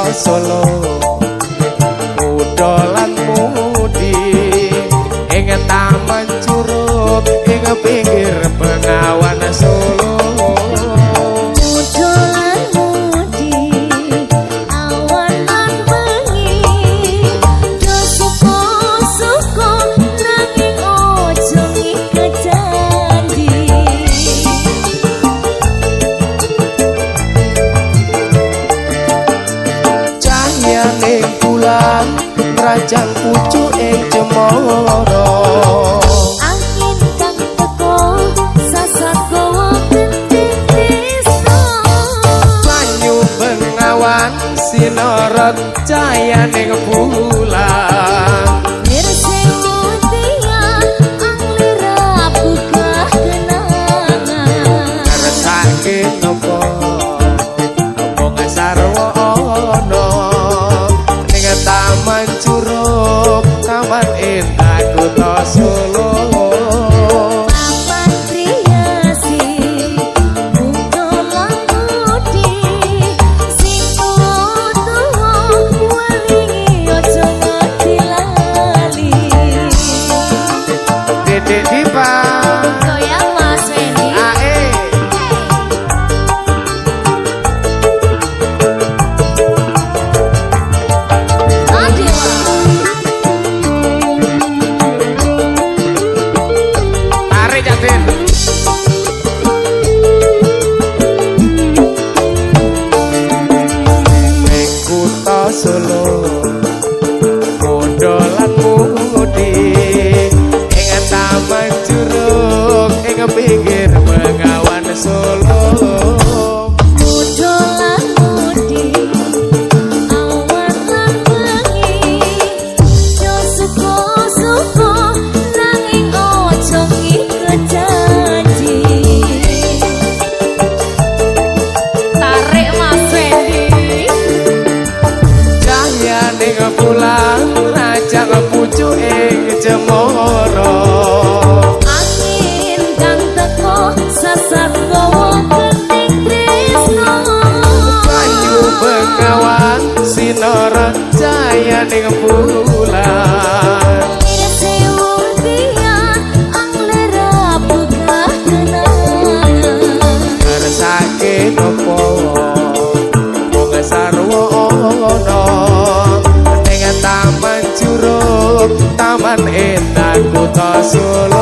Solo udolan mudi ing taman Curug ing pinggir Bengawan Solo. Udolan mudi awan lan bengi do suka-suka nanging ojo ngiket janji. Ning bulan rajang pucuk ing cemara Angin kang teko sasat gawa genting tresno. banyu Bengawan sinorot cahya ning bulan. Mirsewu tiang anglira buka kenangan. Ngersake nopo omong sarwa ana ning taman Curug taman indah kota Solo. Papan priasi udolan mudi sing tuwa welingi ojo ngerti lali. Dedek Dipa Goyang Mas Wendy. ae tarik Jatin. Ning kutha Solo udolan mudi ing taman Curug ing pinggir Bengawan Solo. Udolan mudi awan lan bengi do suka-suka nanging ojo ngiket janji. Tarik Mas Wendy. Cahya ning bulan rajang pucuk ing cemara Angin kang teko sasat gawa genting tresno. banyu Bengawan sinorot cahya ning bulan. Mirsewu tiang anglira buka kenangan. Ngersake nopo wong sarwa ana ning taman Curug taman indah kota Solo.